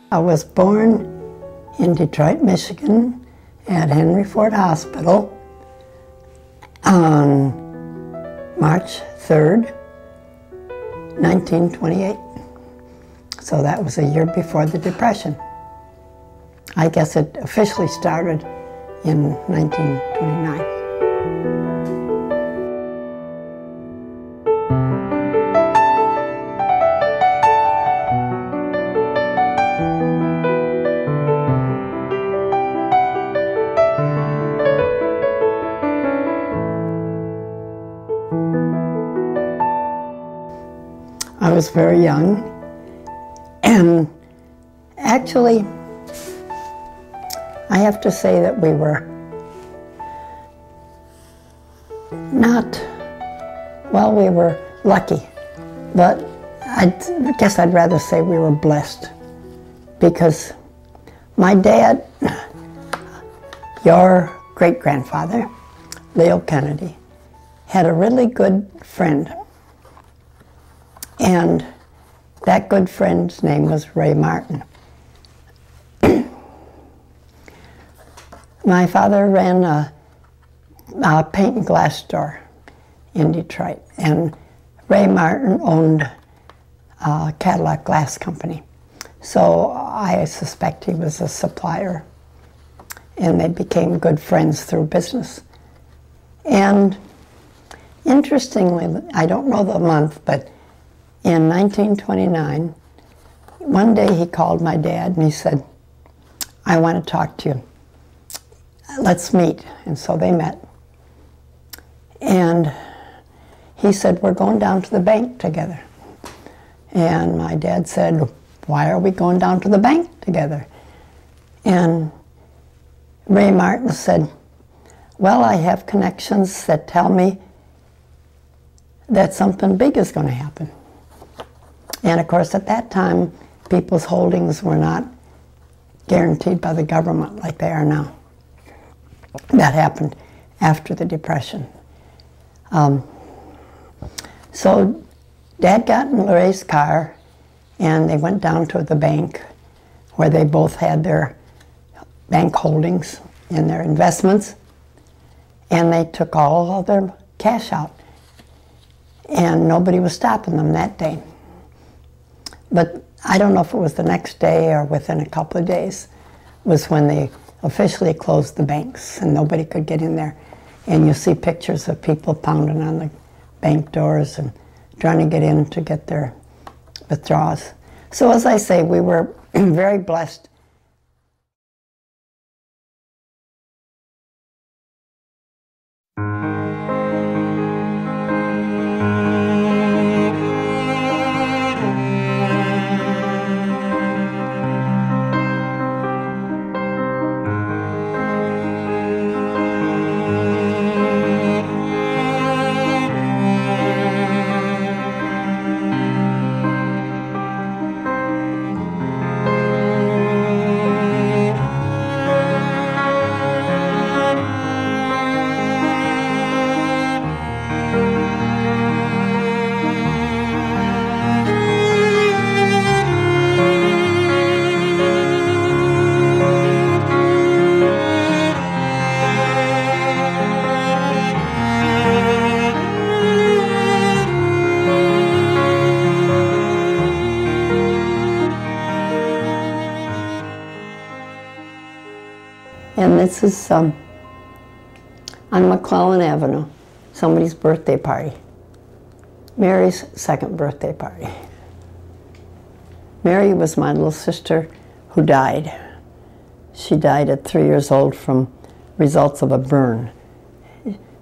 I was born in Detroit, Michigan at Henry Ford Hospital on March 3rd, 1928. So that was a year before the Depression. I guess it officially started in 1929. I was very young, and actually, I have to say that we were we were lucky, but I guess I'd rather say we were blessed, because my dad, your great-grandfather, Leo Kennedy, had a really good friend. And that good friend's name was Ray Martin. My father ran a paint and glass store in Detroit, and Ray Martin owned a Cadillac glass company. So I suspect he was a supplier, and they became good friends through business. And interestingly, I don't know the month, but in 1929, one day he called my dad and he said, "I want to talk to you. Let's meet." And so they met. And he said, "We're going down to the bank together." And my dad said, "Why are we going down to the bank together?" And Ray Martin said, "Well, I have connections that tell me that something big is going to happen." And of course, at that time, people's holdings were not guaranteed by the government like they are now. That happened after the Depression. So Dad got in Ray's car, and they went down to the bank where they both had their bank holdings and their investments, and they took all of their cash out. And nobody was stopping them that day. But I don't know if it was the next day or within a couple of days was when they officially closed the banks and nobody could get in there. And you see pictures of people pounding on the bank doors and trying to get in to get their withdrawals. So as I say, we were very blessed. And this is on McClellan Avenue, somebody's birthday party. Mary's second birthday party. Mary was my little sister who died. She died at 3 years old from results of a burn.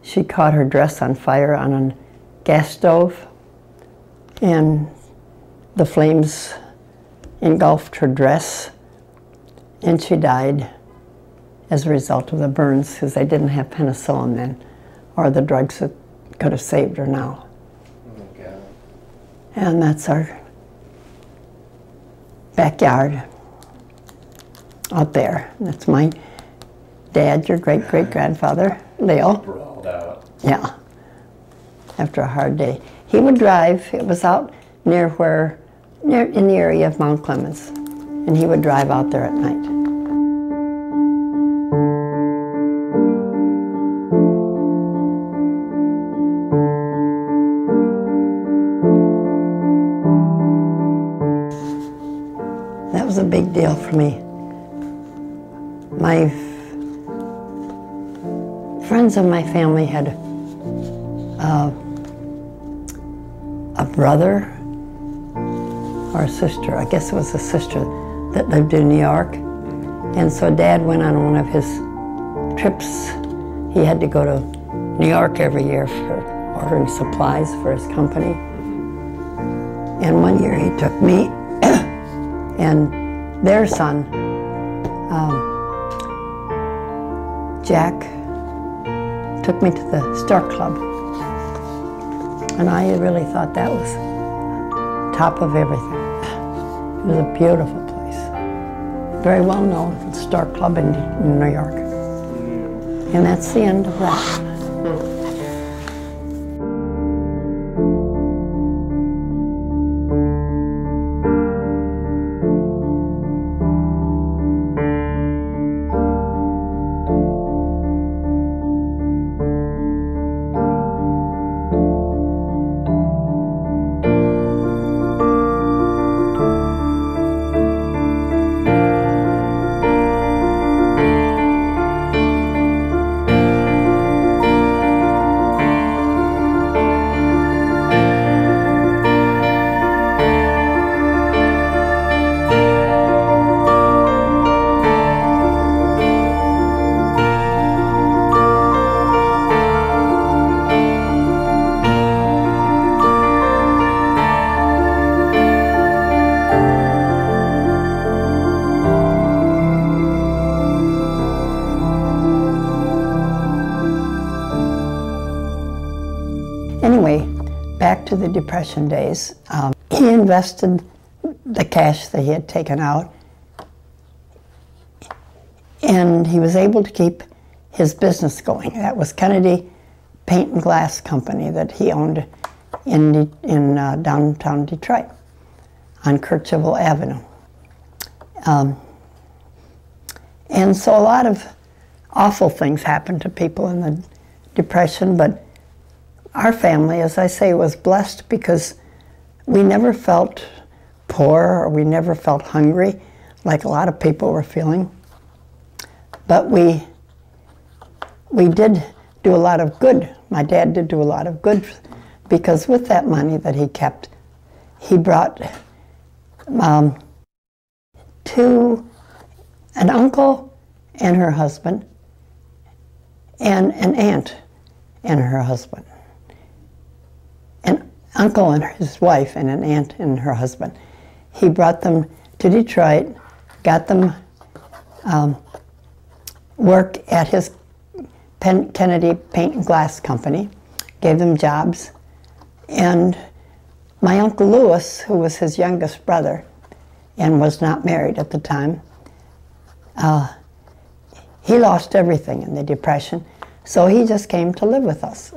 She caught her dress on fire on a gas stove, and the flames engulfed her dress, and she died as a result of the burns, because they didn't have penicillin then, or the drugs that could have saved her now. Oh, God. And that's our backyard out there. That's my dad, your great-great-grandfather, Leo. Sprawled out. Yeah, after a hard day. He would drive, it was out near in the area of Mount Clemens. and he would drive out there at night. That was a big deal for me. My friends of my family had a brother or a sister, I guess it was a sister, that lived in New York. And so Dad went on one of his trips. He had to go to New York every year for ordering supplies for his company. And one year he took me and their son, Jack, took me to the Star Club. And I really thought that was top of everything. It was a beautiful place. Very well known for the Star Club in New York. And that's the end of that. Anyway, back to the Depression days. He invested the cash that he had taken out, and he was able to keep his business going. That was Kennedy Paint and Glass Company that he owned in downtown Detroit on Kirchville Avenue. And so a lot of awful things happened to people in the Depression, but our family, as I say, was blessed because we never felt poor or we never felt hungry like a lot of people were feeling. But we did do a lot of good. My dad did do a lot of good because with that money that he kept, he brought to an uncle and her husband and an aunt and her husband. An uncle and his wife and an aunt and her husband. He brought them to Detroit, got them work at his Kennedy Paint and Glass Company, gave them jobs, and my Uncle Lewis, who was his youngest brother and was not married at the time, he lost everything in the Depression, so he just came to live with us.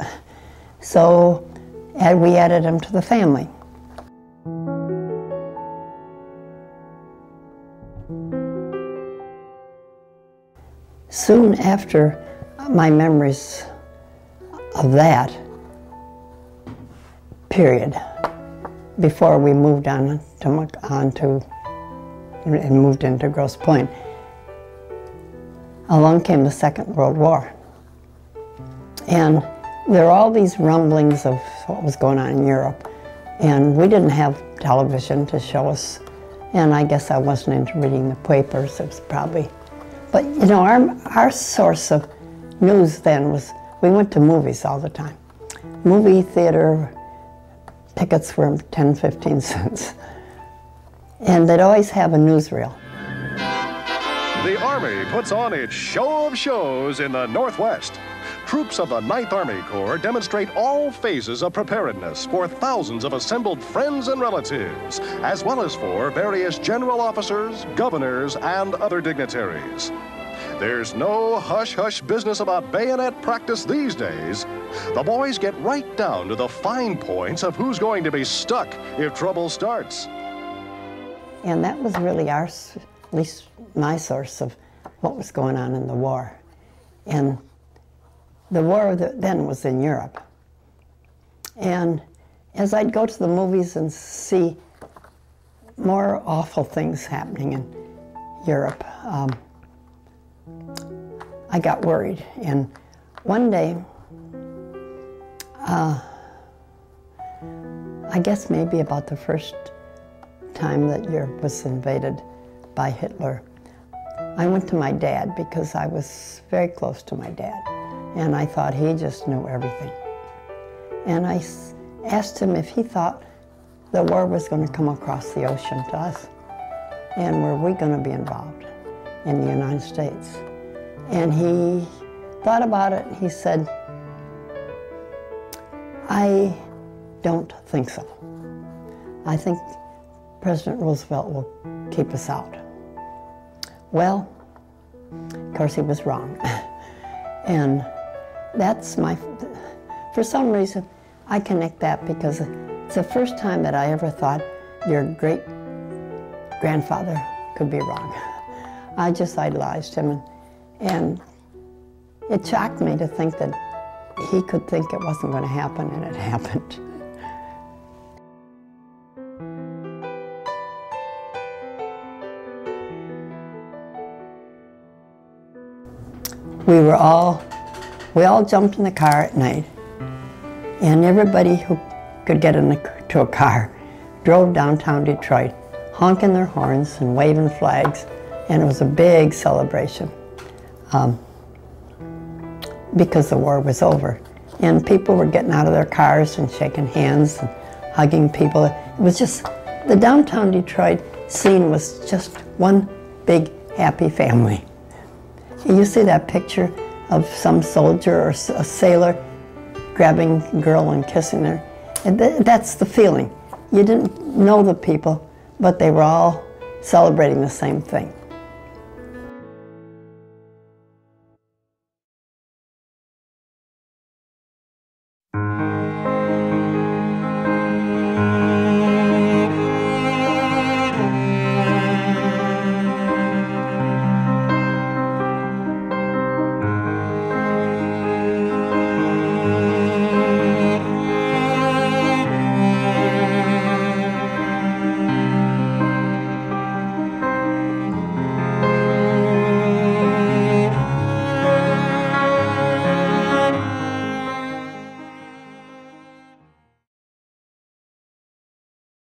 So we added him to the family. Soon after my memories of that period, before we moved on and moved into Grosse Pointe, along came the Second World War. And there were all these rumblings of what was going on in Europe, and we didn't have television to show us, and I guess I wasn't into reading the papers. It was probably, but you know, our source of news then was, we went to movies all the time. Movie theater tickets were 10, 15 cents. And they'd always have a newsreel. The Army puts on its show of shows in the Northwest. Troops of the 9th Army Corps demonstrate all phases of preparedness for thousands of assembled friends and relatives, as well as for various general officers, governors, and other dignitaries. There's no hush-hush business about bayonet practice these days. The boys get right down to the fine points of who's going to be stuck if trouble starts. And that was really our, at least my source of what was going on in the war. And the war then was in Europe. And as I'd go to the movies and see more awful things happening in Europe, I got worried. And one day, I guess maybe about the first time that Europe was invaded by Hitler, I went to my dad because I was very close to my dad. And I thought he just knew everything. And I asked him if he thought the war was going to come across the ocean to us. And were we going to be involved in the United States? And he thought about it and he said, I don't think so. I think President Roosevelt will keep us out. Well, of course he was wrong. And that's for some reason, I connect that because it's the first time that I ever thought your great-grandfather could be wrong. I just idolized him, and it shocked me to think that he could think it wasn't going to happen, and it happened. We all jumped in the car at night, and everybody who could get into a car drove downtown Detroit, honking their horns and waving flags, and it was a big celebration because the war was over. And people were getting out of their cars and shaking hands and hugging people. It was just, the downtown Detroit scene was just one big happy family. You see that picture of some soldier or a sailor grabbing a girl and kissing her. And that's the feeling. You didn't know the people, but they were all celebrating the same thing.